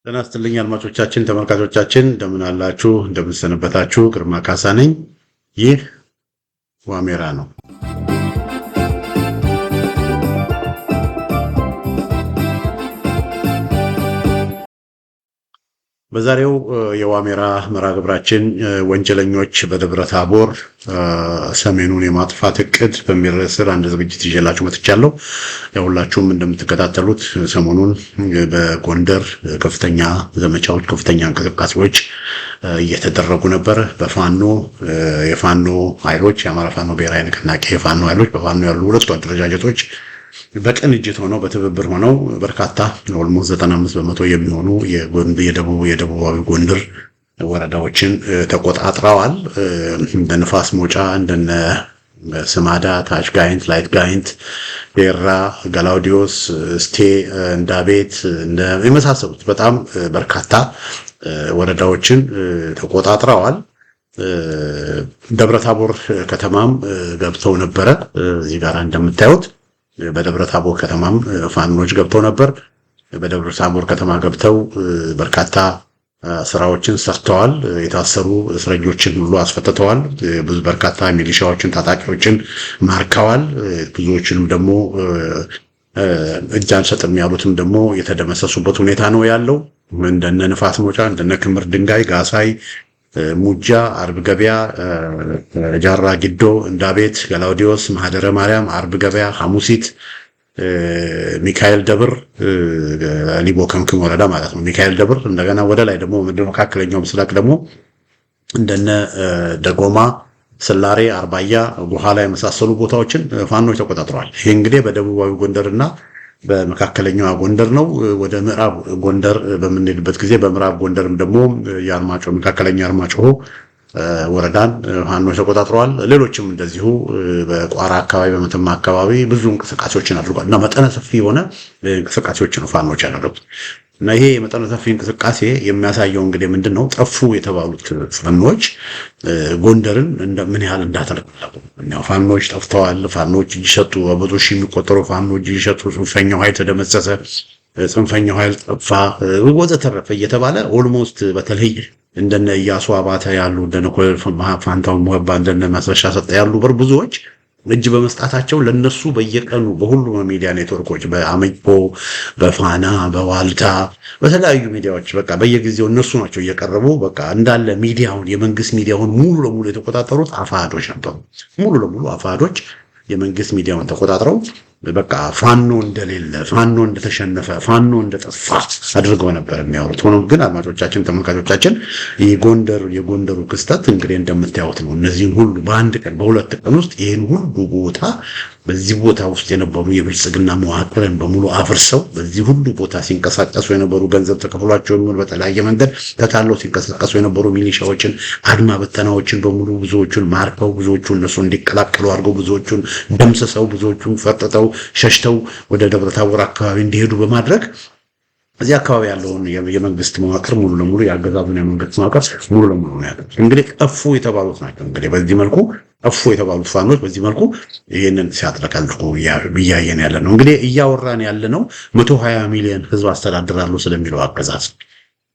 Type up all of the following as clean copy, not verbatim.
ጤና ይስጥልኝ አድማጮቻችን፣ ተመልካቾቻችን እንደምን አላችሁ? እንደምን ሰነበታችሁ? ግርማ ካሳ ነኝ። ይህ ዋሜራ ነው። በዛሬው የዋሜራ መርሃ ግብራችን ወንጀለኞች በደብረ ታቦር ሰሜኑን የማጥፋት እቅድ በሚል ርዕስ አንድ ዝግጅት ይዤላችሁ መጥቻለሁ። ሁላችሁም እንደምትከታተሉት ሰሞኑን በጎንደር ከፍተኛ ዘመቻዎች፣ ከፍተኛ እንቅስቃሴዎች እየተደረጉ ነበር። የፋኖ ኃይሎች፣ የአማራ ፋኖ ብሔራዊ ንቅናቄ የፋኖ ኃይሎች፣ በፋኖ ያሉ ሁለቱ አደረጃጀቶች በቅንጅት ሆነው በትብብር ሆነው በርካታ ኦልሞስት 95% የሚሆኑ የደቡባዊ ጎንደር ወረዳዎችን ተቆጣጥረዋል። እንደ ንፋስ ሞጫ፣ እንደነ ስማዳ፣ ታች ጋይንት፣ ላይት ጋይንት፣ ኤራ፣ ገላውዲዮስ፣ እስቴ፣ እንዳቤት የመሳሰሉት በጣም በርካታ ወረዳዎችን ተቆጣጥረዋል። ደብረታቦር ከተማም ገብተው ነበረ። እዚህ ጋር እንደምታዩት በደብረ ታቦር ከተማም ፋኖች ገብተው ነበር። በደብረ ታቦር ከተማ ገብተው በርካታ ስራዎችን ሰርተዋል። የታሰሩ እስረኞችን ሁሉ አስፈትተዋል። ብዙ በርካታ ሚሊሻዎችን፣ ታጣቂዎችን ማርከዋል። ብዙዎችንም ደግሞ እጅ አንሰጥም ያሉትም ደግሞ የተደመሰሱበት ሁኔታ ነው ያለው። እንደነ ንፋስ ሞጫ፣ እንደነ ክምር ድንጋይ፣ ጋሳይ፣ ሙጃ፣ አርብ ገበያ፣ ጃራ ጊዶ፣ እንዳቤት፣ ገላውዲዮስ፣ ማህደረ ማርያም፣ አርብ ገበያ፣ ሐሙሲት፣ ሚካኤል ደብር፣ ሊቦ ከምክም ወረዳ ማለት ነው። ሚካኤል ደብር እንደገና ወደ ላይ ደግሞ መካከለኛው ምስራቅ ደግሞ እንደነ ደጎማ፣ ስላሬ፣ አርባያ፣ በኋላ የመሳሰሉ ቦታዎችን ፋኖች ተቆጣጥረዋል። ይሄ እንግዲህ በደቡባዊ ጎንደርና በመካከለኛው ጎንደር ነው። ወደ ምዕራብ ጎንደር በምንሄድበት ጊዜ በምዕራብ ጎንደርም ደግሞ መካከለኛ አርማጭሆ ወረዳን ፋኖች ተቆጣጥረዋል። ሌሎችም እንደዚሁ በቋራ አካባቢ፣ በመተማ አካባቢ ብዙ እንቅስቃሴዎችን አድርጓል እና መጠነ ሰፊ የሆነ እንቅስቃሴዎችን ፋኖች ያደረጉት እና ይሄ የመጠነ ሰፊ እንቅስቃሴ የሚያሳየው እንግዲህ ምንድነው ጠፉ የተባሉት ፋኖች ጎንደርን ምን ያህል እንዳተለቀቁ ነው። ፋኖች ጠፍተዋል። ፋኖች እየሸጡ በብዙ ሺህ የሚቆጠሩ ፋኖች እየሸጡ ጽንፈኛው ኃይል ተደመሰሰ፣ ጽንፈኛው ኃይል ጠፋ ወዘተረፈ እየተባለ ኦልሞስት በተለይ እንደነ ኢያሱ አባተ ያሉ እንደነ ኮሎኔል ፋንታው ሞባ እንደነ ማስረሻ ሰጠ ያሉ ብዙዎች እጅ በመስጣታቸው ለነሱ በየቀኑ በሁሉም ሚዲያ ኔትወርኮች በአመይፖ፣ በፋና፣ በዋልታ፣ በተለያዩ ሚዲያዎች በቃ በየጊዜው እነሱ ናቸው እየቀረቡ በቃ እንዳለ ሚዲያውን የመንግስት ሚዲያውን ሙሉ ለሙሉ የተቆጣጠሩት አፋዶች ነበሩ። ሙሉ ለሙሉ አፋዶች የመንግስት ሚዲያውን ተቆጣጥረው በቃ ፋኖ እንደሌለ፣ ፋኖ እንደተሸነፈ፣ ፋኖ እንደጠፋ አድርገው ነበር የሚያወሩት። ሆኖም ግን አድማጮቻችን፣ ተመልካቾቻችን የጎንደሩ ክስተት እንግዲህ እንደምታዩት ነው። እነዚህን ሁሉ በአንድ ቀን በሁለት ቀን ውስጥ ይህን ሁሉ ቦታ በዚህ ቦታ ውስጥ የነበሩ የብልጽግና መዋቅርን በሙሉ አፍርሰው በዚህ ሁሉ ቦታ ሲንቀሳቀሱ የነበሩ ገንዘብ ተከፍሏቸው የሚሆን በተለያየ መንገድ ተታለው ሲንቀሳቀሱ የነበሩ ሚሊሻዎችን፣ አድማ በተናዎችን በሙሉ ብዙዎቹን ማርከው፣ ብዙዎቹን እነሱ እንዲቀላቀሉ አድርገው፣ ብዙዎቹን ደምስሰው፣ ብዙዎቹን ፈጥጠው ሸሽተው ወደ ደብረ ታቦር አካባቢ እንዲሄዱ በማድረግ እዚህ አካባቢ ያለውን የመንግስት መዋቅር ሙሉ ለሙሉ ያገዛዙን የመንግስት መዋቅር ሙሉ ለሙሉ ነው ያለው። እንግዲህ ጠፉ የተባሉት ናቸው። እንግዲህ በዚህ መልኩ ጠፉ የተባሉት ፋኖች በዚህ መልኩ ይሄንን ሲያጥለቀልቁ እያየን ያለ ነው። እንግዲህ እያወራን ያለ ነው 120 ሚሊዮን ህዝብ አስተዳድራለሁ ስለሚለው አገዛዝ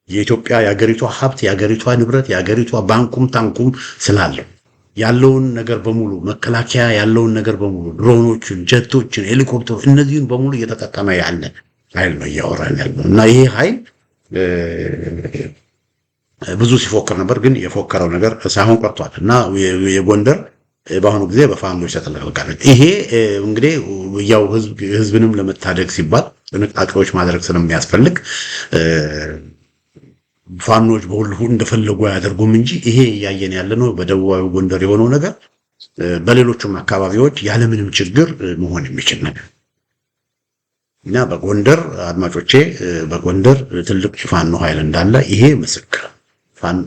የኢትዮጵያ የሀገሪቷ ሀብት፣ የሀገሪቷ ንብረት፣ የሀገሪቷ ባንኩም ታንኩም ስላለው ያለውን ነገር በሙሉ መከላከያ ያለውን ነገር በሙሉ ድሮኖችን፣ ጀቶችን፣ ሄሊኮፕተሮች እነዚህን በሙሉ እየተጠቀመ ያለ ኃይል ነው እያወራን ያለው እና ይሄ ኃይል ብዙ ሲፎክር ነበር፣ ግን የፎከረው ነገር ሳይሆን ቀርቷል እና የጎንደር በአሁኑ ጊዜ በፋኖች ተጠለቀለቃለች። ይሄ እንግዲህ ያው ህዝብንም ለመታደግ ሲባል ጥንቃቄዎች ማድረግ ስለሚያስፈልግ ፋኖች በሁሉ እንደፈለጉ አያደርጉም እንጂ ይሄ እያየን ያለ ነው በደቡባዊ ጎንደር የሆነው ነገር በሌሎችም አካባቢዎች ያለምንም ችግር መሆን የሚችል ነገር እና በጎንደር አድማጮቼ በጎንደር ትልቅ ፋኖ ኃይል እንዳለ ይሄ ምስክር።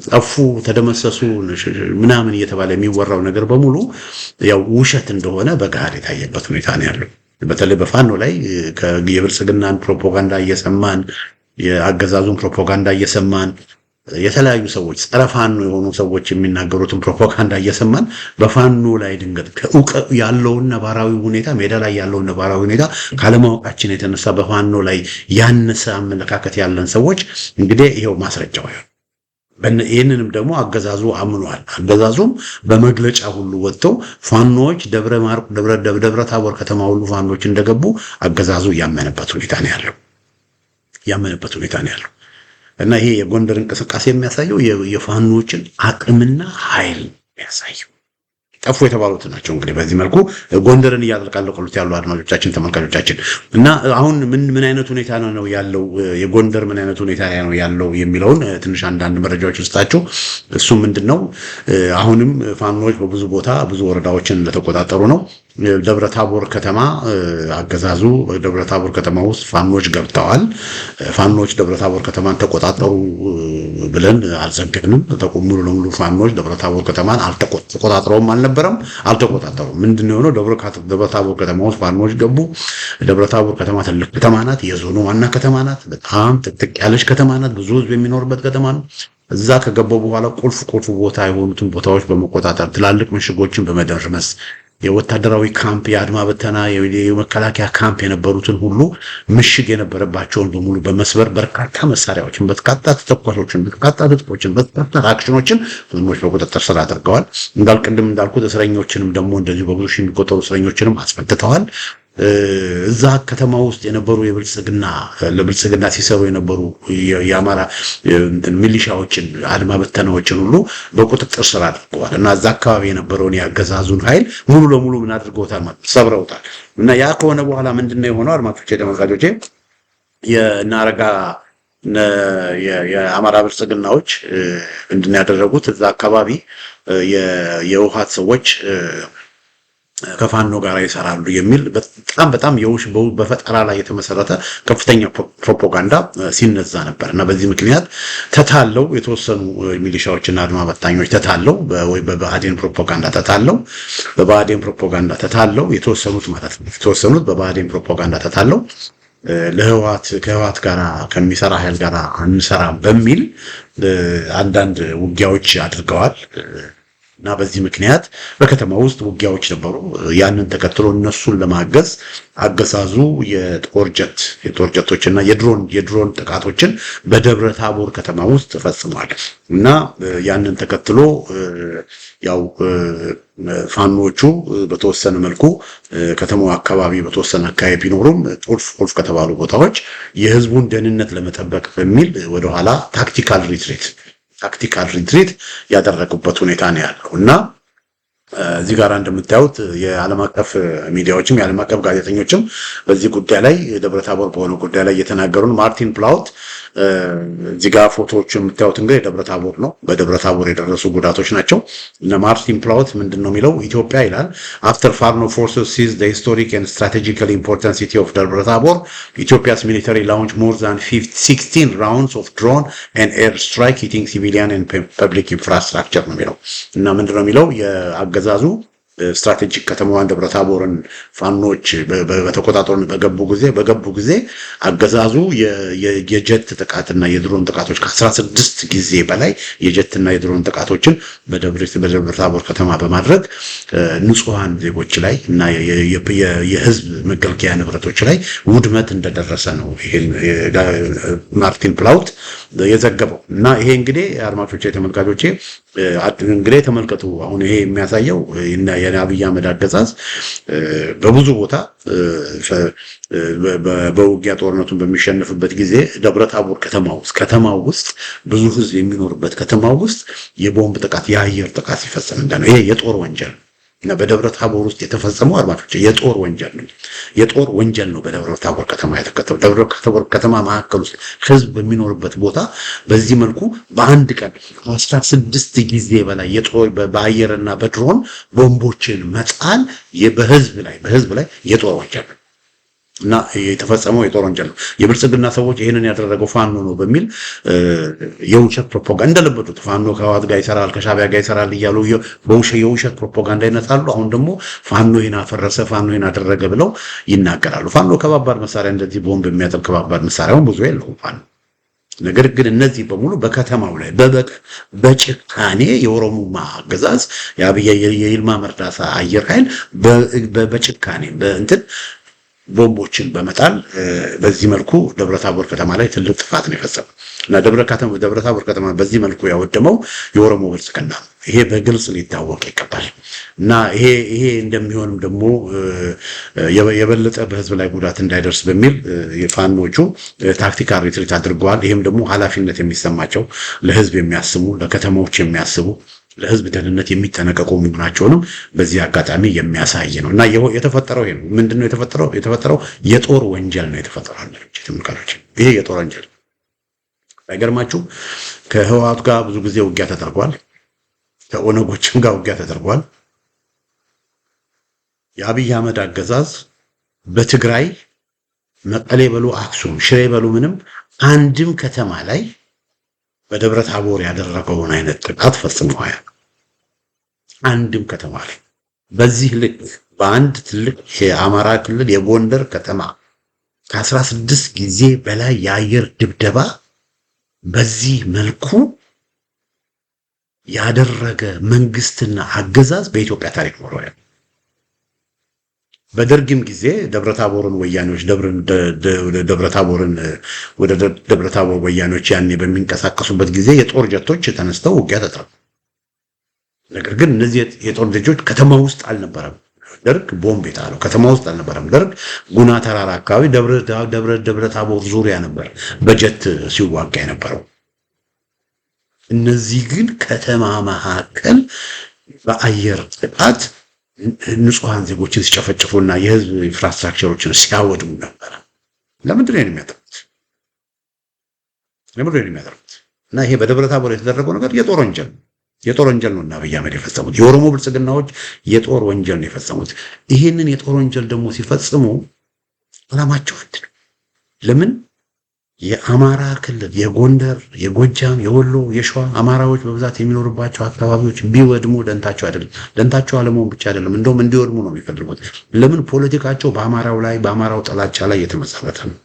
ጠፉ፣ ተደመሰሱ ምናምን እየተባለ የሚወራው ነገር በሙሉ ያው ውሸት እንደሆነ በጋር የታየበት ሁኔታ ነው ያለው። በተለይ በፋኖ ላይ የብልጽግናን ፕሮፓጋንዳ እየሰማን የአገዛዙን ፕሮፓጋንዳ እየሰማን የተለያዩ ሰዎች ጸረ ፋኖ የሆኑ ሰዎች የሚናገሩትን ፕሮፓጋንዳ እየሰማን በፋኖ ላይ ድንገት ከእውቀት ያለውን ነባራዊ ሁኔታ ሜዳ ላይ ያለውን ነባራዊ ሁኔታ ካለማወቃችን የተነሳ በፋኖ ላይ ያነሰ አመለካከት ያለን ሰዎች እንግዲህ ይሄው ማስረጃው ይህንንም ደግሞ አገዛዙ አምኗል። አገዛዙም በመግለጫ ሁሉ ወጥተው ፋኖች ደብረ ታቦር ከተማ ሁሉ ፋኖች እንደገቡ አገዛዙ ያመነበት ሁኔታ ነው ያለው እና ይሄ የጎንደር እንቅስቃሴ የሚያሳየው የፋኖችን አቅምና ኃይል የሚያሳየው ጠፉ የተባሉት ናቸው። እንግዲህ በዚህ መልኩ ጎንደርን እያጠለቀሉት ያሉ አድማጮቻችን፣ ተመልካቾቻችን እና አሁን ምን አይነት ሁኔታ ነው ያለው የጎንደር ምን አይነት ሁኔታ ነው ያለው የሚለውን ትንሽ አንዳንድ መረጃዎች ልስጣችሁ። እሱ ምንድነው አሁንም ፋኖች በብዙ ቦታ ብዙ ወረዳዎችን እንደተቆጣጠሩ ነው። ደብረ ታቦር ከተማ አገዛዙ ደብረ ታቦር ከተማ ውስጥ ፋኖች ገብተዋል። ፋኖች ደብረ ታቦር ከተማን ተቆጣጠሩ ብለን አልዘገንም። ሙሉ ለሙሉ ፋኖች ደብረ ታቦር ከተማን አልተቆጣጠሩም አልተቆጣጠሩም። ምንድነው የሆነው? ደብረ ታቦር ከተማ ውስጥ ፋኖች ገቡ። ደብረ ታቦር ከተማ ትልቅ ከተማ ናት። የዞኑ ዋና ከተማ ናት። በጣም ጥቅጥቅ ያለች ከተማ ናት። ብዙ ህዝብ የሚኖርበት ከተማ ነው። እዛ ከገባው በኋላ ቁልፍ ቦታ የሆኑትን ቦታዎች በመቆጣጠር ትላልቅ ምሽጎችን በመደርመስ የወታደራዊ ካምፕ የአድማ በተና የመከላከያ ካምፕ የነበሩትን ሁሉ ምሽግ የነበረባቸውን በሙሉ በመስበር በርካታ መሳሪያዎችን፣ በርካታ ተተኳሾችን፣ በርካታ ትጥቆችን፣ በርካታ አክሽኖችን ፋኖች በቁጥጥር ስር አድርገዋል። እንዳልኩት እስረኞችንም ደግሞ እንደዚሁ በብዙ ሺህ የሚቆጠሩ እስረኞችንም አስፈትተዋል። እዛ ከተማ ውስጥ የነበሩ ለብልጽግና ሲሰሩ የነበሩ የአማራ ሚሊሻዎችን አድማ በተናዎችን ሁሉ በቁጥጥር ስር አድርገዋል እና እዛ አካባቢ የነበረውን የአገዛዙን ኃይል ሙሉ ለሙሉ ምን አድርገውታል ማለት ሰብረውታል። እና ያ ከሆነ በኋላ ምንድነው የሆነው? አድማጮቼ፣ ተመልካቾቼ የናረጋ የአማራ ብልጽግናዎች ምንድነው ያደረጉት? እዛ አካባቢ የውሃት ሰዎች ከፋኖ ጋር ይሰራሉ የሚል በጣም በፈጠራ ላይ የተመሰረተ ከፍተኛ ፕሮፓጋንዳ ሲነዛ ነበር እና በዚህ ምክንያት ተታለው የተወሰኑ ሚሊሻዎችና አድማ በታኞች ተታለው በብአዴን ፕሮፓጋንዳ ተታለው የተወሰኑት በብአዴን ፕሮፓጋንዳ ተታለው ከህወሓት ጋር ከሚሰራ ኃይል ጋር አንሰራ በሚል አንዳንድ ውጊያዎች አድርገዋል። እና በዚህ ምክንያት በከተማ ውስጥ ውጊያዎች ነበሩ። ያንን ተከትሎ እነሱን ለማገዝ አገዛዙ የጦር ጀቶችና የድሮን ጥቃቶችን በደብረ ታቦር ከተማ ውስጥ ፈጽሟል። እና ያንን ተከትሎ ያው ፋኖቹ በተወሰነ መልኩ ከተማው አካባቢ በተወሰነ አካባቢ ቢኖሩም ቁልፍ ከተባሉ ቦታዎች የህዝቡን ደህንነት ለመጠበቅ በሚል ወደኋላ ታክቲካል ሪትሪት ያደረጉበት ሁኔታ ነው ያለው እና እዚህ ጋር እንደምታዩት የዓለም አቀፍ ሚዲያዎችም የዓለም አቀፍ ጋዜጠኞችም በዚህ ጉዳይ ላይ ደብረታቦር በሆነ ጉዳይ ላይ እየተናገሩ ነው። ማርቲን ፕላውት እዚህ ጋር ፎቶዎቹ የምታዩት እንግዲህ ደብረታቦር ነው። በደብረታቦር የደረሱ ጉዳቶች ናቸው እና ማርቲን ፕላውት ምንድነው የሚለው? ኢትዮጵያ ይላል after Farno forces seized the historic and strategically important city of Dabratabor, Ethiopia's military launched more than 16 rounds of drone and air strike hitting civilian and public infrastructure ነው የሚለው እና ምንድነው የሚለው የአገዛዙ ስትራቴጂክ ከተማዋን ደብረታቦርን ፋኖች በተቆጣጠሩን በገቡ ጊዜ አገዛዙ የጀት ጥቃትና የድሮን ጥቃቶች ከ16 ጊዜ በላይ የጀትና የድሮን ጥቃቶችን በደብረታቦር ከተማ በማድረግ ንጹሃን ዜጎች ላይ እና የህዝብ መገልገያ ንብረቶች ላይ ውድመት እንደደረሰ ነው ይሄን ማርቲን ፕላውት የዘገበው እና ይሄ እንግዲህ አድማጮቼ፣ ተመልካቾቼ እንግዲህ ተመልከቱ። አሁን ይሄ የሚያሳየው የአብይ አህመድ አገዛዝ በብዙ ቦታ በውጊያ ጦርነቱን በሚሸነፍበት ጊዜ ደብረታቦር ከተማው ውስጥ ብዙ ህዝብ የሚኖርበት ከተማው ውስጥ የቦምብ ጥቃት፣ የአየር ጥቃት ሲፈጸም እንደሆነ ይሄ የጦር ወንጀል እና በደብረታቦር ውስጥ የተፈጸመው አድማጮች የጦር ወንጀል ነው። በደብረታቦር ከተማ የተከተለው ደብረታቦር ከተማ ማዕከል ውስጥ ህዝብ በሚኖርበት ቦታ በዚህ መልኩ በአንድ ቀን 16 ጊዜ በላይ በአየርና በድሮን ቦምቦችን መጣል በህዝብ ላይ የጦር ወንጀል ነው እና የተፈጸመው የጦር ወንጀል ነው። የብልጽግና ሰዎች ይሄንን ያደረገው ፋኖ ነው በሚል የውሸት ፕሮፓጋንዳ እንደለበጡት ፋኖ ከህወሓት ጋር ይሰራል ከሻዕቢያ ጋር ይሰራል እያሉ የውሸት ፕሮፓጋንዳ ይነጣሉ። አሁን ደግሞ ፋኖ ይሄን አፈረሰ፣ ፋኖ ይሄን አደረገ ብለው ይናገራሉ። ፋኖ ከባባድ መሳሪያ እንደዚህ ቦምብ የሚያጠል ከባባድ መሳሪያውን ብዙ የለውም ፋኖ ነገር ግን እነዚህ በሙሉ በከተማው ላይ በጭካኔ የኦሮሞማ አገዛዝ የይልማ መርዳሳ አየር ኃይል በጭካኔ በእንትን ቦምቦችን በመጣል በዚህ መልኩ ደብረታቦር ከተማ ላይ ትልቅ ጥፋት ነው የፈጸመው እና ደብረታቦር ከተማ በዚህ መልኩ ያወደመው የኦሮሞ ብልጽግና ነው። ይሄ በግልጽ ሊታወቅ ይገባል እና ይሄ እንደሚሆንም ደግሞ የበለጠ በህዝብ ላይ ጉዳት እንዳይደርስ በሚል የፋኖቹ ታክቲካል ሪትሪት አድርገዋል። ይሄም ደግሞ ኃላፊነት የሚሰማቸው ለህዝብ የሚያስቡ ለከተማዎች የሚያስቡ ለህዝብ ደህንነት የሚጠነቀቁ መሆናቸውንም በዚህ አጋጣሚ የሚያሳይ ነው እና የተፈጠረው ይሄ ነው። ምንድነው የተፈጠረው? የጦር ወንጀል ነው የተፈጠረው። ተመልካቾች ይሄ የጦር ወንጀል አይገርማችሁ? ከህወሓት ጋር ብዙ ጊዜ ውጊያ ተደርጓል። ከኦነጎችም ጋር ውጊያ ተደርጓል። የአብይ አህመድ አገዛዝ በትግራይ መቀሌ በሉ አክሱም፣ ሽሬ በሉ ምንም አንድም ከተማ ላይ በደብረ ታቦር ያደረገውን አይነት ጥቃት ፈጽመዋል። አንድም ከተማ ላይ በዚህ ልክ በአንድ ትልቅ የአማራ ክልል የጎንደር ከተማ ከ16 ጊዜ በላይ የአየር ድብደባ በዚህ መልኩ ያደረገ መንግስትና አገዛዝ በኢትዮጵያ ታሪክ ኖሯል። በደርግም ጊዜ ደብረታቦርን ወያኔዎች ወደ ደብረታቦር ወያኔዎች ያኔ በሚንቀሳቀሱበት ጊዜ የጦር ጀቶች ተነስተው ውጊያ ተደረገ። ነገር ግን እነዚህ የጦር ጀቶች ከተማ ውስጥ አልነበረም። ደርግ ቦምብ የጣለው ከተማ ውስጥ አልነበረም። ደርግ ጉና ተራራ አካባቢ ደብረታቦር ዙሪያ ነበር በጀት ሲዋጋ የነበረው። እነዚህ ግን ከተማ መካከል በአየር ጥቃት ንጹሃን ዜጎችን ሲጨፈጭፉና የህዝብ ኢንፍራስትራክቸሮችን ሲያወድሙ ነበር። ለምንድን ነው የሚያደርጉት? እና ይሄ በደብረታቦር የተደረገው ነገር የጦር ወንጀል ነው እና አብይ አህመድ የፈጸሙት የኦሮሞ ብልጽግናዎች የጦር ወንጀል ነው የፈጸሙት። ይሄንን የጦር ወንጀል ደግሞ ሲፈጽሙ ዓላማቸው አንድ ነው። ለምን? የአማራ ክልል የጎንደር፣ የጎጃም፣ የወሎ፣ የሸዋ አማራዎች በብዛት የሚኖርባቸው አካባቢዎች ቢወድሙ ደንታቸው አይደለም። ደንታቸው አለመሆን ብቻ አይደለም፣ እንደውም እንዲወድሙ ነው የሚፈልጉት። ለምን? ፖለቲካቸው በአማራው ጥላቻ ላይ የተመሰረተ ነው።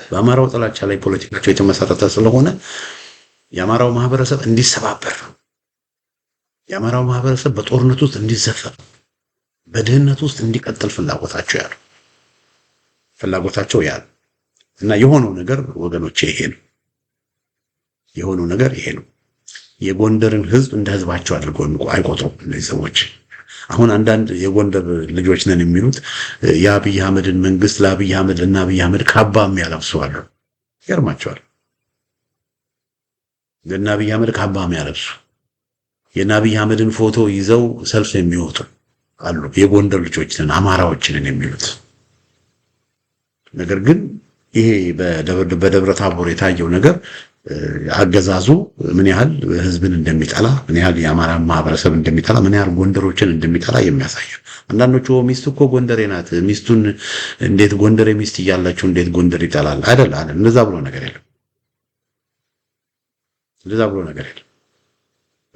በአማራው ጥላቻ ላይ ፖለቲካቸው የተመሰረተ ስለሆነ የአማራው ማህበረሰብ እንዲሰባበር፣ የአማራው ማህበረሰብ በጦርነት ውስጥ እንዲዘፈር፣ በድህነት ውስጥ እንዲቀጥል ፍላጎታቸው ያለ እና የሆነው ነገር ወገኖቼ ይሄ ነው። የጎንደርን ህዝብ እንደ ህዝባቸው አድርገው አይቆጥሩም እነዚህ ሰዎች። አሁን አንዳንድ የጎንደር ልጆች ነን የሚሉት የአብይ አህመድን መንግስት ለአብይ አህመድ ካባ የሚያለብሱ አሉ። ይገርማቸዋል። ለአብይ አህመድ ካባ የሚያለብሱ የአብይ አህመድን ፎቶ ይዘው ሰልፍ የሚወጡ አሉ። የጎንደር ልጆች ነን አማራዎችን የሚሉት ነገር ግን ይሄ በደብረታቦር የታየው ነገር አገዛዙ ምን ያህል ህዝብን እንደሚጠላ፣ ምን ያህል የአማራ ማህበረሰብ እንደሚጠላ፣ ምን ያህል ጎንደሮችን እንደሚጠላ የሚያሳይ። አንዳንዶቹ ሚስቱ እኮ ጎንደሬ ናት፣ ሚስቱን እንዴት ጎንደሬ ሚስት እያላችሁ እንዴት ጎንደር ይጠላል? አይደል? እንደዛ ብሎ ነገር የለም።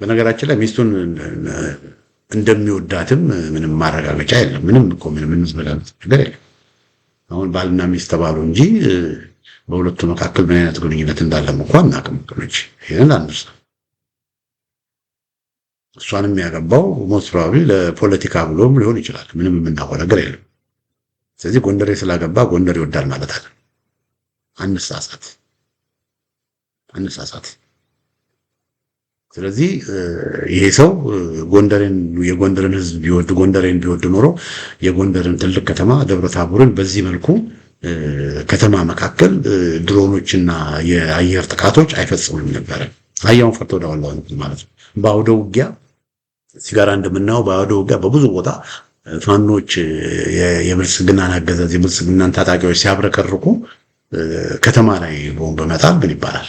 በነገራችን ላይ ሚስቱን እንደሚወዳትም ምንም ማረጋገጫ የለም። ምንም ነገር የለም። አሁን ባልና ሚስት ተባሉ እንጂ በሁለቱ መካከል ምን አይነት ግንኙነት እንዳለም እንኳን እናቅም። ይሄን አንርሳ። እሷንም ያገባው ሞስት ፕሮባብሊ ለፖለቲካ ብሎም ሊሆን ይችላል። ምንም የምናውቀው ነገር የለም። ስለዚህ ጎንደሬ ስላገባ ጎንደር ይወዳል ማለት አይደለም። አንሳሳት። ስለዚህ ይሄ ሰው የጎንደርን ህዝብ ጎንደሬን ቢወድ ኖሮ የጎንደርን ትልቅ ከተማ ደብረታቦርን በዚህ መልኩ ከተማ መካከል ድሮኖችና የአየር ጥቃቶች አይፈጽሙም ነበር። አያውን ፈርቶ ወደዋለው ማለት ነው። በአውደ ውጊያ ሲጋራ እንደምናየው በአውደ ውጊያ በብዙ ቦታ ፋኖች የብልጽግናን አገዛዝ የብልጽግናን ታጣቂዎች ሲያብረከርኩ ከተማ ላይ ቦምብ በመጣል ምን ይባላል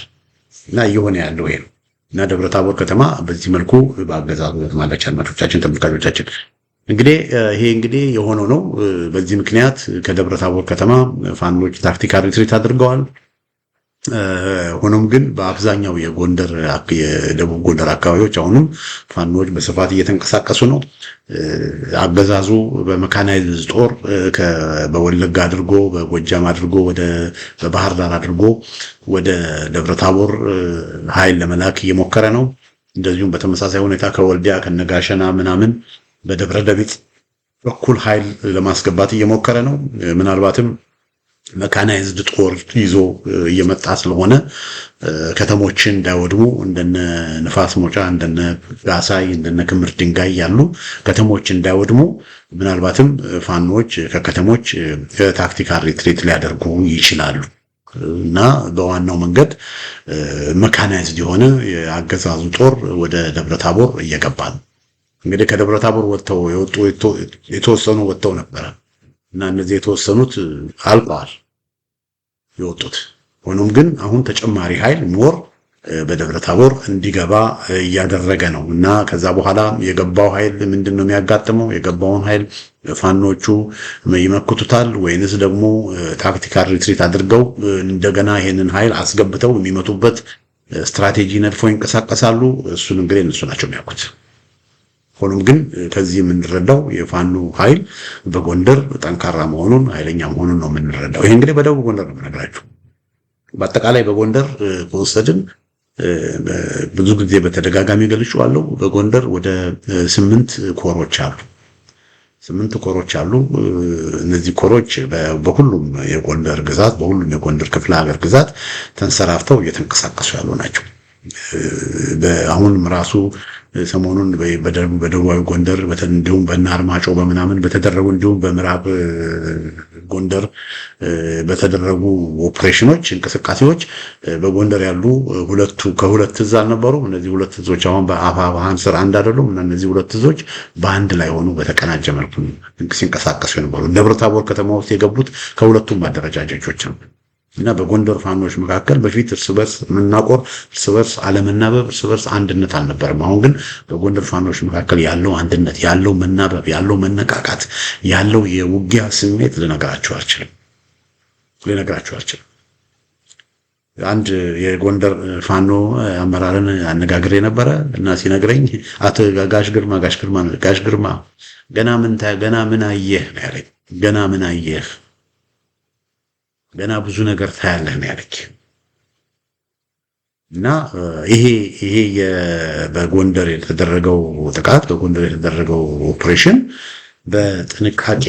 እና እየሆነ ያለው ይሄ ነው። እና ደብረታቦር ከተማ በዚህ መልኩ በአገዛዙ ማለት አድማጮቻችን፣ ተመልካቾቻችን እንግዲህ የሆነው ነው። በዚህ ምክንያት ከደብረታቦር ከተማ ፋኖች ታክቲካል ሪትሪት አድርገዋል። ሆኖም ግን በአብዛኛው የደቡብ ጎንደር አካባቢዎች አሁንም ፋኖች በስፋት እየተንቀሳቀሱ ነው። አገዛዙ በመካናይዝድ ጦር በወለጋ አድርጎ በጎጃም አድርጎ በባህር ዳር አድርጎ ወደ ደብረታቦር ኃይል ለመላክ እየሞከረ ነው። እንደዚሁም በተመሳሳይ ሁኔታ ከወልዲያ ከነጋሸና ምናምን በደብረ ደቢት በኩል ኃይል ለማስገባት እየሞከረ ነው። ምናልባትም መካናይዝድ ጦር ይዞ እየመጣ ስለሆነ ከተሞችን እንዳይወድሙ እንደነ ንፋስ ሞጫ እንደነ ጋሳይ እንደነ ክምር ድንጋይ ያሉ ከተሞች እንዳይወድሙ ምናልባትም ፋኖች ከከተሞች ታክቲካል ሪትሪት ሊያደርጉ ይችላሉ እና በዋናው መንገድ መካናይዝድ የሆነ የአገዛዙ ጦር ወደ ደብረታቦር እየገባ ነው። እንግዲህ ከደብረታቦር የተወሰኑ ወጥተው ነበረ እና እነዚህ የተወሰኑት አልቀዋል የወጡት። ሆኖም ግን አሁን ተጨማሪ ኃይል ሞር በደብረታቦር እንዲገባ እያደረገ ነው እና ከዛ በኋላ የገባው ኃይል ምንድነው የሚያጋጥመው? የገባውን ኃይል ፋኖቹ ይመክቱታል ወይንስ ደግሞ ታክቲካል ሪትሪት አድርገው እንደገና ይሄንን ኃይል አስገብተው የሚመቱበት ስትራቴጂ ነድፈው ይንቀሳቀሳሉ? እሱን እንግዲህ እነሱ ናቸው የሚያውቁት። ሆኖም ግን ከዚህ የምንረዳው የፋኖ ኃይል በጎንደር ጠንካራ መሆኑን ኃይለኛ መሆኑን ነው የምንረዳው። ይሄ እንግዲህ በደቡብ ጎንደር ነው የምነግራችሁ። በአጠቃላይ በጎንደር ከወሰድን ብዙ ጊዜ በተደጋጋሚ ገልጬዋለሁ። በጎንደር ወደ 8 ኮሮች አሉ። 8 ኮሮች አሉ። እነዚህ ኮሮች በሁሉም የጎንደር ግዛት በሁሉም የጎንደር ክፍለ ሀገር ግዛት ተንሰራፍተው እየተንቀሳቀሱ ያሉ ናቸው። አሁንም ራሱ ሰሞኑን በደቡባዊ ጎንደር እንዲሁም በአርማጮ በምናምን በተደረጉ እንዲሁም በምዕራብ ጎንደር በተደረጉ ኦፕሬሽኖች እንቅስቃሴዎች በጎንደር ያሉ ከሁለት እዝ አልነበሩ። እነዚህ ሁለት እዞች አሁን በአፋብኃን ስር አንድ አይደሉም እና እነዚህ ሁለት እዞች በአንድ ላይ ሆኑ በተቀናጀ መልኩ ሲንቀሳቀሱ የነበሩ ደብረታቦር ከተማ ውስጥ የገቡት ከሁለቱም አደረጃጀቶች ነው። እና በጎንደር ፋኖች መካከል በፊት እርስ በርስ መናቆር፣ እርስ በርስ አለመናበብ፣ እርስ በርስ አንድነት አልነበረም። አሁን ግን በጎንደር ፋኖች መካከል ያለው አንድነት፣ ያለው መናበብ፣ ያለው መነቃቃት፣ ያለው የውጊያ ስሜት ልነግራችሁ አልችልም። አንድ የጎንደር ፋኖ አመራርን አነጋግሬ ነበረ እና ሲነግረኝ አቶ ጋሽ ግርማ ገና ምን አየህ ነው ያለኝ። ገና ብዙ ነገር ታያለህ ነው ያለኝ። እና ይሄ በጎንደር የተደረገው ጥቃት በጎንደር የተደረገው ኦፕሬሽን በጥንቃቄ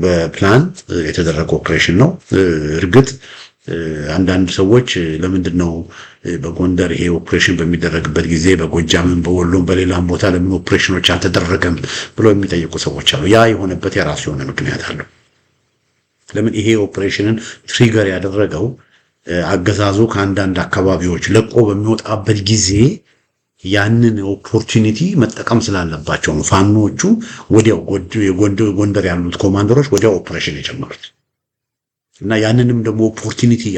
በፕላን የተደረገ ኦፕሬሽን ነው። እርግጥ አንዳንድ ሰዎች ለምንድን ነው በጎንደር ይሄ ኦፕሬሽን በሚደረግበት ጊዜ በጎጃምም በወሎም በሌላም ቦታ ለምን ኦፕሬሽኖች አልተደረገም ብለው የሚጠይቁ ሰዎች አሉ። ያ የሆነበት የራሱ የሆነ ምክንያት አለው። ለምን ይሄ ኦፕሬሽንን ትሪገር ያደረገው አገዛዙ ከአንዳንድ አካባቢዎች ለቆ በሚወጣበት ጊዜ ያንን ኦፖርቹኒቲ መጠቀም ስላለባቸው ነው። ፋኖቹ ወዲያው ጎንደር ያሉት ኮማንደሮች ወዲያው ኦፕሬሽን የጀመሩት እና ያንንም ደግሞ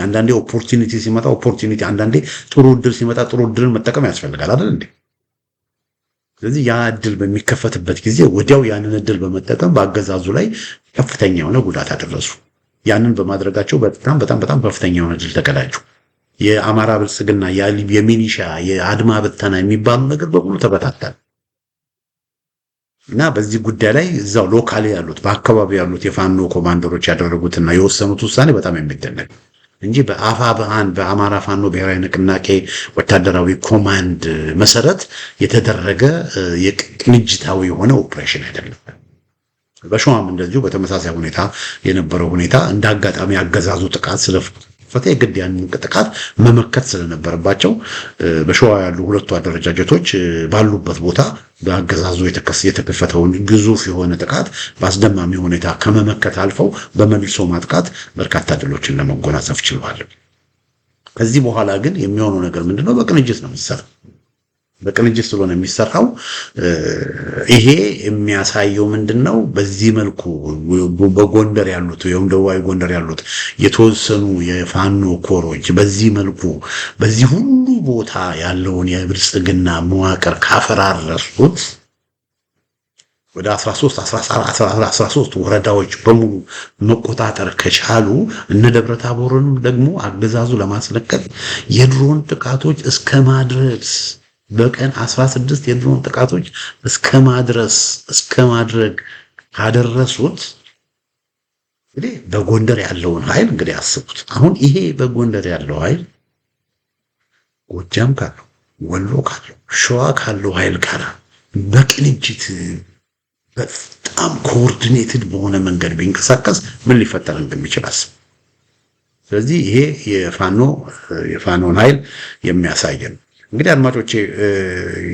አንዳንዴ ኦፖርቹኒቲ ሲመጣ አንዳንዴ ጥሩ እድል ሲመጣ ጥሩ እድልን መጠቀም ያስፈልጋል አይደል እንዴ? ስለዚህ ያ እድል በሚከፈትበት ጊዜ ወዲያው ያንን እድል በመጠቀም በአገዛዙ ላይ ከፍተኛ የሆነ ጉዳት አደረሱ። ያንን በማድረጋቸው በጣም ከፍተኛ የሆነ ድል ተቀዳጁ። የአማራ ብልጽግና የሚኒሻ የአድማ በተና የሚባሉ ነገር በሙሉ ተበታተነ እና በዚህ ጉዳይ ላይ እዛው ሎካሊ ያሉት በአካባቢ ያሉት የፋኖ ኮማንደሮች ያደረጉትና የወሰኑት ውሳኔ በጣም የሚደነቅ እንጂ በአፋብኃን በአማራ ፋኖ ብሔራዊ ንቅናቄ ወታደራዊ ኮማንድ መሰረት የተደረገ የቅንጅታዊ የሆነ ኦፕሬሽን አይደለም። በሸዋም እንደዚሁ በተመሳሳይ ሁኔታ የነበረው ሁኔታ እንዳጋጣሚ አገዛዙ ጥቃት ስለፈተ የግድ ያንን ጥቃት መመከት ስለነበረባቸው በሸዋ ያሉ ሁለቱ አደረጃጀቶች ባሉበት ቦታ በአገዛዙ የተከፈተውን ግዙፍ የሆነ ጥቃት በአስደማሚ ሁኔታ ከመመከት አልፈው በመልሶ ማጥቃት በርካታ ድሎችን ለመጎናጸፍ ችለዋል። ከዚህ በኋላ ግን የሚሆነው ነገር ምንድነው? በቅንጅት ነው የሚሰራው። በቅንጅት ስለሆነ የሚሰራው ይሄ የሚያሳየው ምንድነው? በዚህ መልኩ በጎንደር ያሉት ወይም ደቡባዊ ጎንደር ያሉት የተወሰኑ የፋኖ ኮሮች በዚህ መልኩ በዚህ ሁሉ ቦታ ያለውን የብልጽግና መዋቅር ካፈራረሱት ወደ 13 13 ወረዳዎች በሙሉ መቆጣጠር ከቻሉ እነ ደብረታቦርን ደግሞ አገዛዙ ለማስለቀቅ የድሮን ጥቃቶች እስከ ማድረስ በቀን 16 የድሮን ጥቃቶች እስከ ማድረግ ካደረሱት እንግዲህ በጎንደር ያለውን ኃይል እንግዲህ አስቡት። አሁን ይሄ በጎንደር ያለው ኃይል ጎጃም ካለው፣ ወሎ ካለው፣ ሸዋ ካለው ኃይል ጋር በቅንጅት በጣም ኮኦርዲኔትድ በሆነ መንገድ ቢንቀሳቀስ ምን ሊፈጠር እንደሚችል አስብ። ስለዚህ ይሄ የፋኖን ኃይል የሚያሳይ ነው። እንግዲህ አድማጮቼ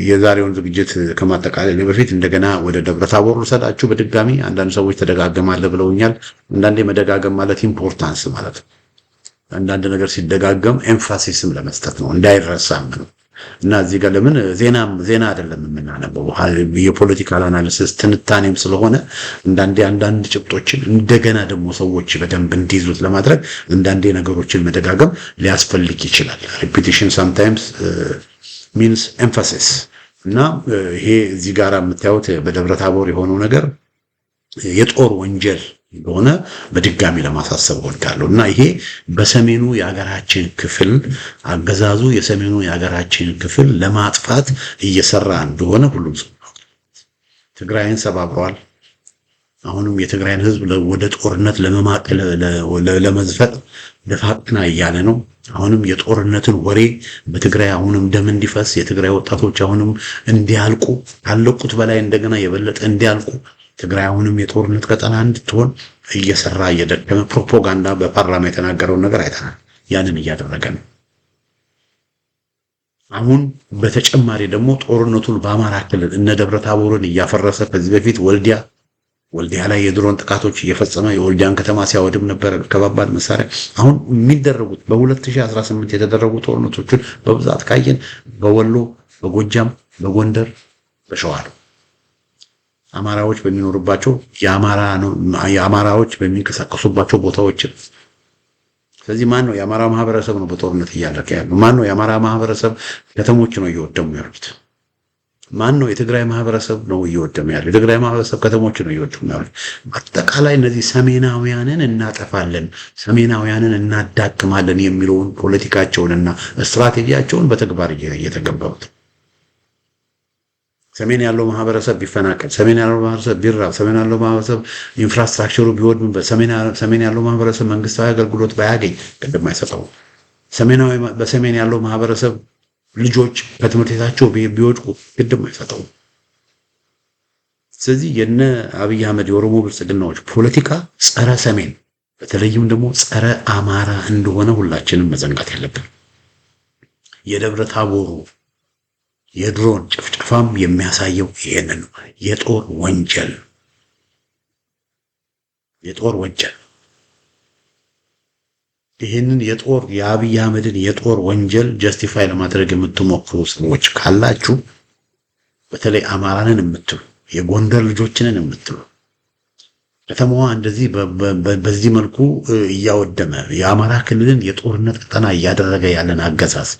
የዛሬውን ዝግጅት ከማጠቃለል በፊት እንደገና ወደ ደብረታቦር ልሰዳችሁ በድጋሚ። አንዳንድ ሰዎች ተደጋገማለ ብለውኛል። አንዳንዴ መደጋገም ማለት ኢምፖርታንስ ማለት ነው። አንዳንድ ነገር ሲደጋገም ኤምፋሲስም ለመስጠት ነው፣ እንዳይረሳም ነው። እና እዚህ ጋር ለምን ዜና አይደለም የምናነበው፣ የፖለቲካል አናሊሲስ ትንታኔም ስለሆነ አንዳንድ ጭብጦችን እንደገና ደግሞ ሰዎች በደንብ እንዲይዙት ለማድረግ አንዳንዴ ነገሮችን መደጋገም ሊያስፈልግ ይችላል። ሪፒቲሽን ሳምታይምስ ሚንስ ኤምፋሲስ። እና ይሄ እዚህ ጋር የምታዩት በደብረታቦር የሆነው ነገር የጦር ወንጀል እንደሆነ በድጋሚ ለማሳሰብ ወዳለሁ። እና ይሄ በሰሜኑ የሀገራችን ክፍል አገዛዙ የሰሜኑ የሀገራችን ክፍል ለማጥፋት እየሰራ እንደሆነ ሁሉም ሰው ትግራይን ሰባብረዋል። አሁንም የትግራይን ሕዝብ ወደ ጦርነት ለመዝፈቅ ደፋ ቀና እያለ ነው። አሁንም የጦርነትን ወሬ በትግራይ አሁንም ደም እንዲፈስ የትግራይ ወጣቶች አሁንም እንዲያልቁ ካለቁት በላይ እንደገና የበለጠ እንዲያልቁ ትግራይ አሁንም የጦርነት ቀጠና እንድትሆን እየሰራ እየደከመ ፕሮፓጋንዳ በፓርላማ የተናገረውን ነገር አይተናል። ያንን እያደረገ ነው። አሁን በተጨማሪ ደግሞ ጦርነቱን በአማራ ክልል እነ ደብረታቦርን እያፈረሰ ከዚህ በፊት ወልዲያ ላይ የድሮን ጥቃቶች እየፈጸመ የወልዲያን ከተማ ሲያወድም ነበር ከባባድ መሳሪያ። አሁን የሚደረጉት በ2018 የተደረጉ ጦርነቶችን በብዛት ካየን በወሎ፣ በጎጃም፣ በጎንደር፣ በሸዋ ነው። አማራዎች በሚኖሩባቸው የአማራዎች በሚንቀሳቀሱባቸው ቦታዎች። ስለዚህ ማን ነው የአማራ ማህበረሰብ ነው በጦርነት እያለቀ ያለው? ማን ነው የአማራ ማህበረሰብ ከተሞች ነው እየወደሙ ያሉት? ማን ነው የትግራይ ማህበረሰብ ነው እየወደሙ ያለው? የትግራይ ማህበረሰብ ከተሞች ነው እየወደሙ ያሉት። አጠቃላይ እነዚህ ሰሜናውያንን እናጠፋለን፣ ሰሜናውያንን እናዳክማለን የሚለውን ፖለቲካቸውንና ስትራቴጂያቸውን በተግባር እየተገበሩት። ሰሜን ያለው ማህበረሰብ ቢፈናቀል፣ ሰሜን ያለው ማህበረሰብ ቢራብ፣ ሰሜን ያለው ማህበረሰብ ኢንፍራስትራክቸሩ ቢወድም፣ ሰሜን ያለው ማህበረሰብ መንግስታዊ አገልግሎት ባያገኝ ቅድም አይሰጠው። በሰሜን ያለው ማህበረሰብ ልጆች ከትምህርት ቤታቸው ቢወድቁ ቅድም አይሰጠው። ስለዚህ የነ አብይ አህመድ የኦሮሞ ብልጽግናዎች ፖለቲካ ጸረ ሰሜን በተለይም ደግሞ ጸረ አማራ እንደሆነ ሁላችንም መዘንጋት ያለብን። የደብረ ታቦሩ የድሮን ጭፍጨፋም የሚያሳየው ይሄንን ነው። የጦር ወንጀል ይሄንን የአብይ አህመድን የጦር ወንጀል ጀስቲፋይ ለማድረግ የምትሞክሩ ሰዎች ካላችሁ በተለይ አማራንን የምትሉ የጎንደር ልጆችንን የምትሉ ከተማዋ እንደዚህ በዚህ መልኩ እያወደመ የአማራ ክልልን የጦርነት ቀጠና እያደረገ ያለን አገዛዝ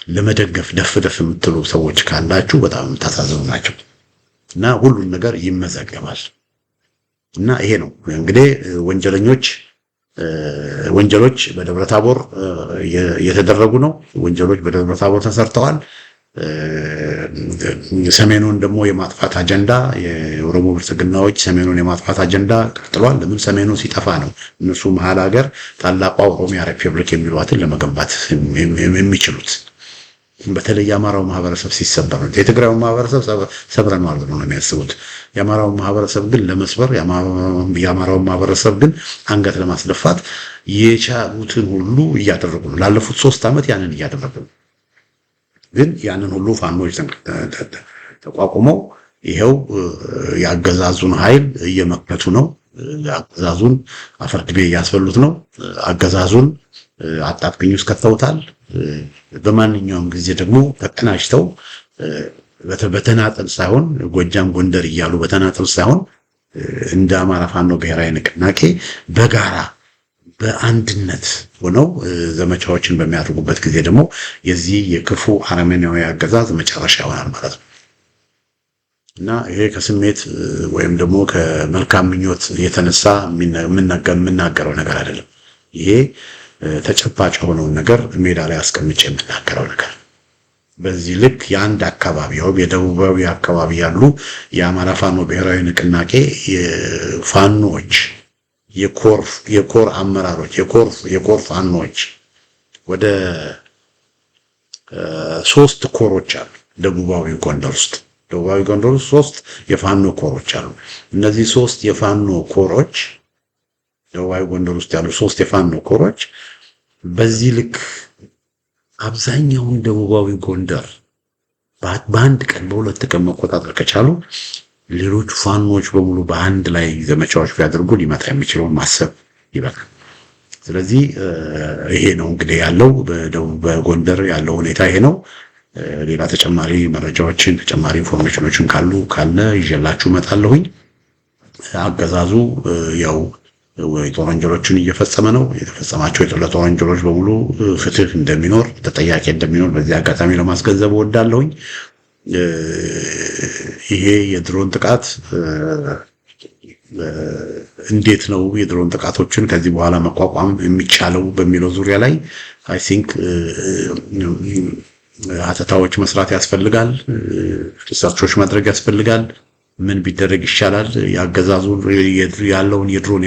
ለመደገፍ ደፍ የምትሉ ሰዎች ካላችሁ በጣም ታሳዝኑ ናቸው እና ሁሉን ነገር ይመዘገባል። እና ይሄ ነው እንግዲህ ወንጀሎች በደብረታቦር የተደረጉ ነው። ወንጀሎች በደብረታቦር ተሰርተዋል። ሰሜኑን ደግሞ የማጥፋት አጀንዳ የኦሮሞ ብልጽግናዎች ሰሜኑን የማጥፋት አጀንዳ ቀጥሏል። ለምን? ሰሜኑ ሲጠፋ ነው እነሱ መሀል ሀገር ታላቋ ኦሮሚያ ሪፐብሊክ የሚሏትን ለመገንባት የሚችሉት። በተለይ የአማራው ማህበረሰብ ሲሰበር ነው። የትግራዩ ማህበረሰብ ሰብረናል ብለው ነው የሚያስቡት። የአማራው ማህበረሰብ ግን ለመስበር የአማራው ማህበረሰብ ግን አንገት ለማስደፋት የቻሉትን ሁሉ እያደረጉ ነው። ላለፉት 3 ዓመት ያንን እያደረጉ ነው። ግን ያንን ሁሉ ፋኖች ተቋቁመው ይሄው ያገዛዙን ኃይል እየመከቱ ነው። አገዛዙን አፈርድቤ እያስበሉት ነው። አገዛዙን አጣብቂኝ ውስጥ ከተውታል። በማንኛውም ጊዜ ደግሞ ተቀናጅተው በተናጠል ሳይሆን ጎጃም ጎንደር እያሉ በተናጠል ሳይሆን እንደ አማራ ፋኖ ብሔራዊ ንቅናቄ በጋራ በአንድነት ሆነው ዘመቻዎችን በሚያደርጉበት ጊዜ ደግሞ የዚህ የክፉ አረመኔያዊ አገዛዝ መጨረሻ ይሆናል ማለት ነው። እና ይሄ ከስሜት ወይም ደግሞ ከመልካም ምኞት የተነሳ የምናገረው ነገር አይደለም። ይሄ ተጨባጭ የሆነውን ነገር ሜዳ ላይ አስቀምጬ የምናገረው ነገር። በዚህ ልክ የአንድ አካባቢ የደቡባዊ አካባቢ ያሉ የአማራ ፋኖ ብሔራዊ ንቅናቄ ፋኖች የኮር አመራሮች የኮር ፋኖች ወደ 3 ኮሮች አሉ ደቡባዊ ጎንደር ውስጥ 3 የፋኖ ኮሮች አሉ። እነዚህ 3 የፋኖ ኮሮች ደቡባዊ ጎንደር ውስጥ ያሉ 3 የፋኖ ኮሮች በዚህ ልክ አብዛኛውን ደቡባዊ ጎንደር በአንድ ቀን በሁለት ቀን መቆጣጠር ከቻሉ ሌሎች ፋኖች በሙሉ በአንድ ላይ ዘመቻዎች ቢያደርጉ ሊመጣ የሚችለውን ማሰብ ይበቃል። ስለዚህ ይሄ ነው እንግዲህ ያለው በጎንደር ያለው ሁኔታ ይሄ ነው። ሌላ ተጨማሪ መረጃዎችን ተጨማሪ ኢንፎርሜሽኖችን ካለ ይዤላችሁ እመጣለሁኝ። አገዛዙ ያው የጦር ወንጀሎችን እየፈጸመ ነው። የተፈጸማቸው የጦር ወንጀሎች በሙሉ ፍትህ እንደሚኖር ተጠያቂ እንደሚኖር በዚህ አጋጣሚ ለማስገንዘብ እወዳለሁኝ። ይሄ የድሮን ጥቃት እንዴት ነው የድሮን ጥቃቶችን ከዚህ በኋላ መቋቋም የሚቻለው በሚለው ዙሪያ ላይ አይ ቲንክ ሀተታዎች መስራት ያስፈልጋል። ሪሰርቾች ማድረግ ያስፈልጋል። ምን ቢደረግ ይሻላል? ያገዛዙ ያለውን የድሮን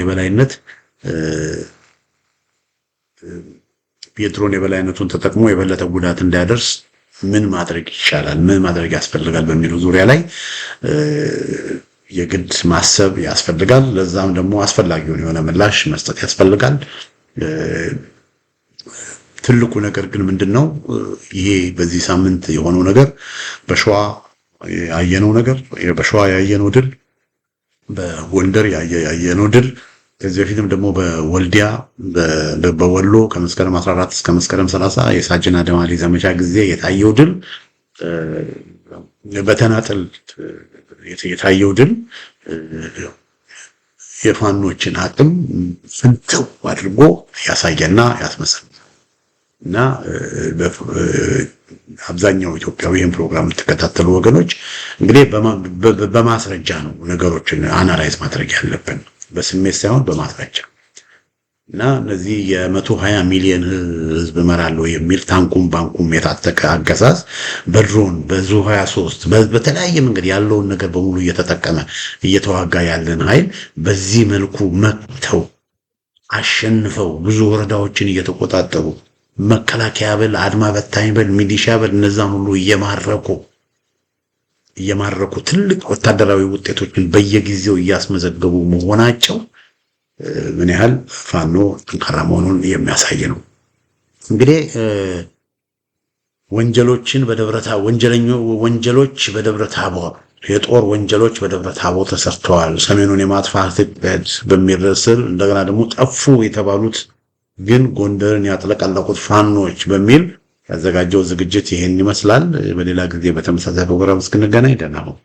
የበላይነቱን ተጠቅሞ የበለጠ ጉዳት እንዳያደርስ ምን ማድረግ ይቻላል? ምን ማድረግ ያስፈልጋል? በሚለው ዙሪያ ላይ የግድ ማሰብ ያስፈልጋል። ለዛም ደግሞ አስፈላጊውን የሆነ ምላሽ መስጠት ያስፈልጋል። ትልቁ ነገር ግን ምንድነው? ይሄ በዚህ ሳምንት የሆነው ነገር በሸዋ ያየነው ድል፣ በጎንደር ያየነው ድል፣ ከዚህ በፊትም ደግሞ በወልዲያ በወሎ ከመስከረም 14 እስከ መስከረም 30 የሳጅን አደማሊ ዘመቻ ጊዜ የታየው ድል፣ በተናጠል የታየው ድል የፋኖችን አቅም ፍንትው አድርጎ ያሳየና ያስመሰል እና አብዛኛው ኢትዮጵያዊ ይህን ፕሮግራም የምትከታተሉ ወገኖች እንግዲህ በማስረጃ ነው ነገሮችን አናላይዝ ማድረግ ያለብን፣ በስሜት ሳይሆን በማስረጃ። እና እነዚህ የ120 ሚሊዮን ህዝብ እመራለሁ የሚል ታንኩም ባንኩም የታጠቀ አገዛዝ በድሮን በዙ 23 በተለያየ መንገድ ያለውን ነገር በሙሉ እየተጠቀመ እየተዋጋ ያለን ኃይል በዚህ መልኩ መተው አሸንፈው ብዙ ወረዳዎችን እየተቆጣጠሩ መከላከያ በል አድማ በታኝ በል ሚሊሻ በል እነዛን ሁሉ እየማረኩ ትልቅ ወታደራዊ ውጤቶችን በየጊዜው እያስመዘገቡ መሆናቸው ምን ያህል ፋኖ ጠንካራ መሆኑን የሚያሳይ ነው። እንግዲህ ወንጀሎች በደብረ ታቦር የጦር ወንጀሎች በደብረ ታቦር ተሰርተዋል፣ ሰሜኑን የማጥፋት እቅድ በሚል ርዕስ እንደገና ደግሞ ጠፉ የተባሉት ግን ጎንደርን ያጥለቀለቁት ፋኖች በሚል ያዘጋጀው ዝግጅት ይሄን ይመስላል። በሌላ ጊዜ በተመሳሳይ ፕሮግራም እስክንገናኝ ደህና ሁኑ።